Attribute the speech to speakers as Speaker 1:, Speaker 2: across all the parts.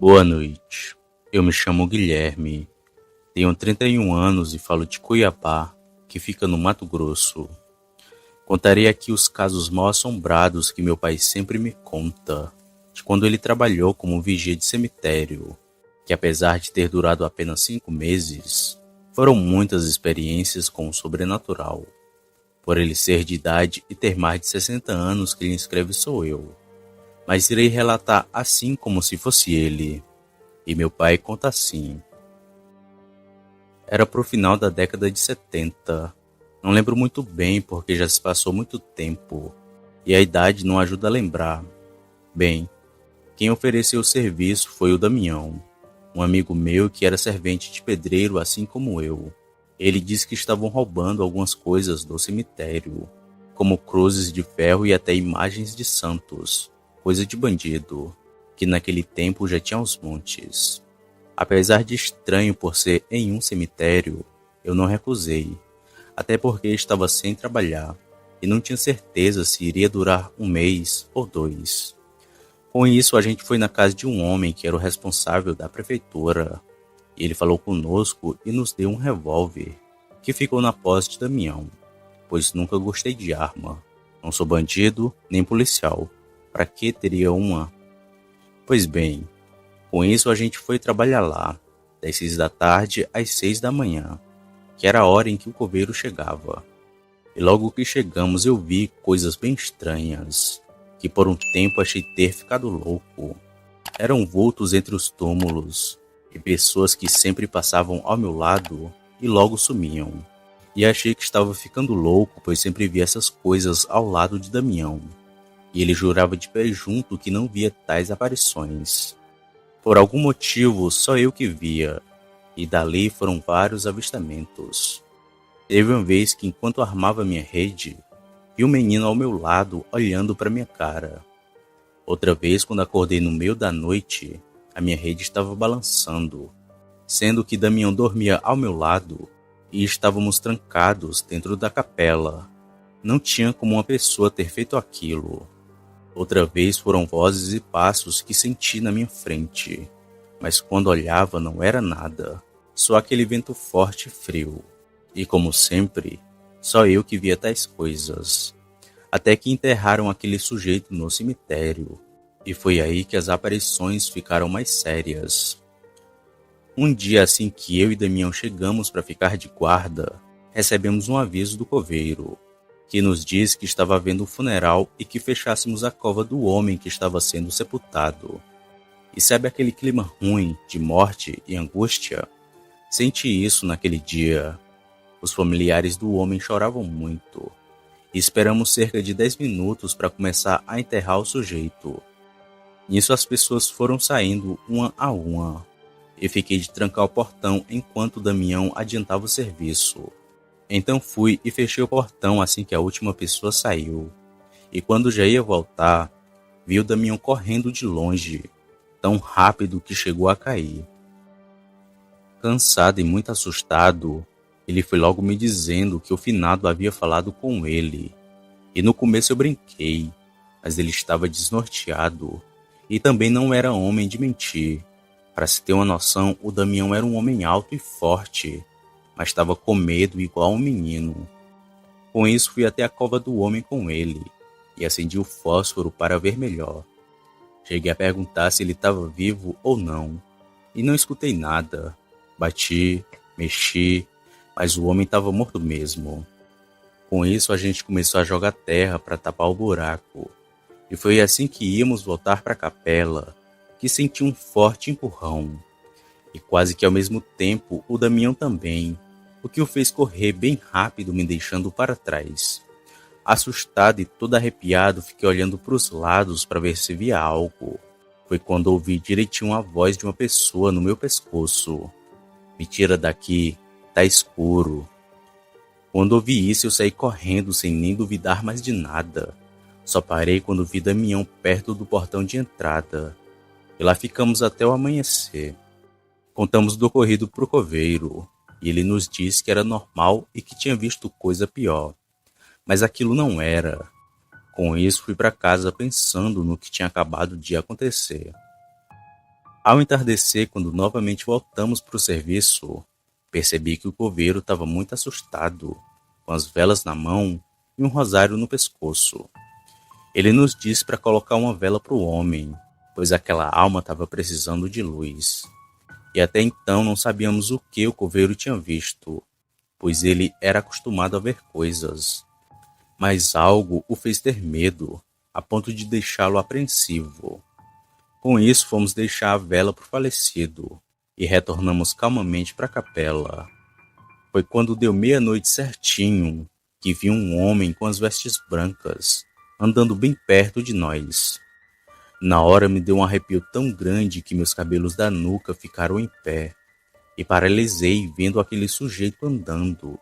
Speaker 1: Boa noite. Eu me chamo Guilherme, tenho 31 anos e falo de Cuiabá, que fica no Mato Grosso. Contarei aqui os casos mal-assombrados que meu pai sempre me conta, de quando ele trabalhou como vigia de cemitério, que apesar de ter durado apenas 5 meses, foram muitas experiências com o sobrenatural. Por ele ser de idade e ter mais de 60 anos, quem escreve sou eu, mas irei relatar assim como se fosse ele. E meu pai conta assim. Era pro final da década de 70. Não lembro muito bem porque já se passou muito tempo e a idade não ajuda a lembrar. Bem, quem ofereceu o serviço foi o Damião, um amigo meu que era servente de pedreiro assim como eu. Ele disse que estavam roubando algumas coisas do cemitério, como cruzes de ferro e até imagens de santos, coisa de bandido, que naquele tempo já tinha aos montes. Apesar de estranho por ser em um cemitério, eu não recusei, até porque estava sem trabalhar e não tinha certeza se iria durar 1 mês ou 2. Com isso, a gente foi na casa de um homem que era o responsável da prefeitura. E ele falou conosco e nos deu um revólver, que ficou na posse de Damião, pois nunca gostei de arma. Não sou bandido nem policial. Para que teria uma? Pois bem, com isso a gente foi trabalhar lá, das 6 da tarde às 6 da manhã, que era a hora em que o coveiro chegava. E logo que chegamos eu vi coisas bem estranhas, que por um tempo achei ter ficado louco. Eram vultos entre os túmulos, e pessoas que sempre passavam ao meu lado e logo sumiam. E achei que estava ficando louco, pois sempre via essas coisas ao lado de Damião. E ele jurava de pé junto que não via tais aparições. Por algum motivo, só eu que via, e dali foram vários avistamentos. Teve uma vez que, enquanto armava minha rede, vi um menino ao meu lado olhando para minha cara. Outra vez, quando acordei no meio da noite, a minha rede estava balançando, sendo que Damião dormia ao meu lado e estávamos trancados dentro da capela. Não tinha como uma pessoa ter feito aquilo. Outra vez foram vozes e passos que senti na minha frente, mas quando olhava não era nada, só aquele vento forte e frio. E como sempre, só eu que via tais coisas. Até que enterraram aquele sujeito no cemitério, e foi aí que as aparições ficaram mais sérias. Um dia assim que eu e Damião chegamos para ficar de guarda, recebemos um aviso do coveiro, que nos disse que estava havendo um funeral e que fechássemos a cova do homem que estava sendo sepultado. E sabe aquele clima ruim de morte e angústia? Senti isso naquele dia. Os familiares do homem choravam muito. E esperamos cerca de 10 minutos para começar a enterrar o sujeito. Nisso as pessoas foram saindo uma a uma. E fiquei de trancar o portão enquanto Damião adiantava o serviço. Então fui e fechei o portão assim que a última pessoa saiu. E quando já ia voltar, vi o Damião correndo de longe, tão rápido que chegou a cair. Cansado e muito assustado, ele foi logo me dizendo que o finado havia falado com ele. E no começo eu brinquei, mas ele estava desnorteado e também não era homem de mentir. Para se ter uma noção, o Damião era um homem alto e forte, mas estava com medo igual um menino. Com isso fui até a cova do homem com ele e acendi o fósforo para ver melhor. Cheguei a perguntar se ele estava vivo ou não, e não escutei nada. Bati, mexi, mas o homem estava morto mesmo. Com isso a gente começou a jogar terra para tapar o buraco, e foi assim que íamos voltar para a capela, que senti um forte empurrão. E quase que ao mesmo tempo o Damião também, o que o fez correr bem rápido, me deixando para trás. Assustado e todo arrepiado, fiquei olhando para os lados para ver se via algo. Foi quando ouvi direitinho a voz de uma pessoa no meu pescoço. Me tira daqui, tá escuro. Quando ouvi isso eu saí correndo sem nem duvidar mais de nada. Só parei quando vi Damião perto do portão de entrada. E lá ficamos até o amanhecer. Contamos do ocorrido pro coveiro, e ele nos disse que era normal e que tinha visto coisa pior. Mas aquilo não era. Com isso fui para casa pensando no que tinha acabado de acontecer. Ao entardecer, quando novamente voltamos para o serviço, percebi que o coveiro estava muito assustado, com as velas na mão e um rosário no pescoço. Ele nos disse para colocar uma vela para o homem, pois aquela alma estava precisando de luz. E até então não sabíamos o que o coveiro tinha visto, pois ele era acostumado a ver coisas. Mas algo o fez ter medo, a ponto de deixá-lo apreensivo. Com isso, fomos deixar a vela para o falecido e retornamos calmamente para a capela. Foi quando deu meia-noite certinho que vi um homem com as vestes brancas, andando bem perto de nós. Na hora me deu um arrepio tão grande que meus cabelos da nuca ficaram em pé e paralisei vendo aquele sujeito andando.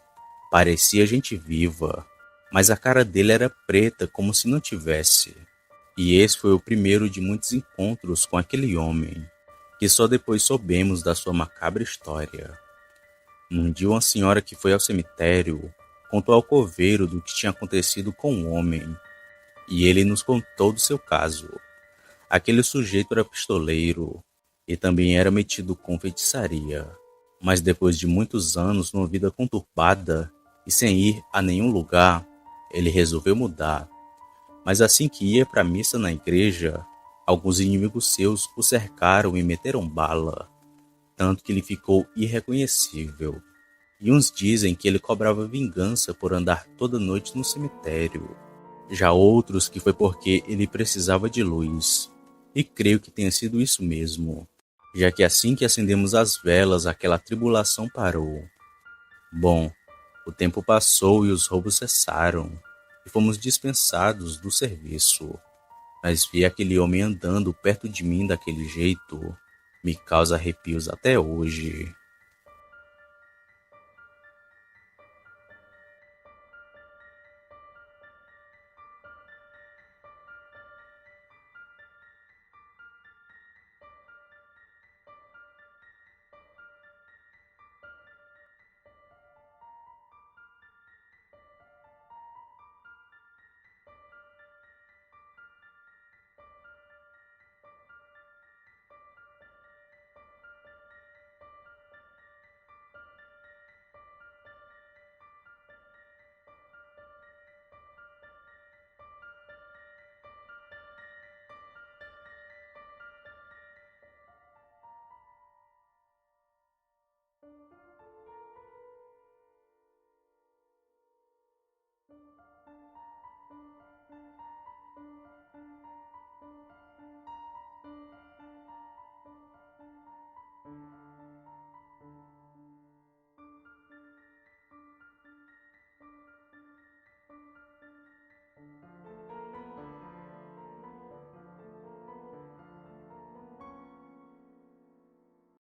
Speaker 1: Parecia gente viva, mas a cara dele era preta como se não tivesse. E esse foi o primeiro de muitos encontros com aquele homem, que só depois soubemos da sua macabra história. Um dia uma senhora que foi ao cemitério contou ao coveiro do que tinha acontecido com o homem, e ele nos contou do seu caso. Aquele sujeito era pistoleiro e também era metido com feitiçaria, mas depois de muitos anos numa vida conturbada e sem ir a nenhum lugar, ele resolveu mudar. Mas assim que ia para a missa na igreja, alguns inimigos seus o cercaram e meteram bala, tanto que ele ficou irreconhecível. E uns dizem que ele cobrava vingança por andar toda noite no cemitério. Já outros que foi porque ele precisava de luz. E creio que tenha sido isso mesmo, já que assim que acendemos as velas, aquela tribulação parou. Bom, o tempo passou e os roubos cessaram, e fomos dispensados do serviço. Mas ver aquele homem andando perto de mim daquele jeito me causa arrepios até hoje.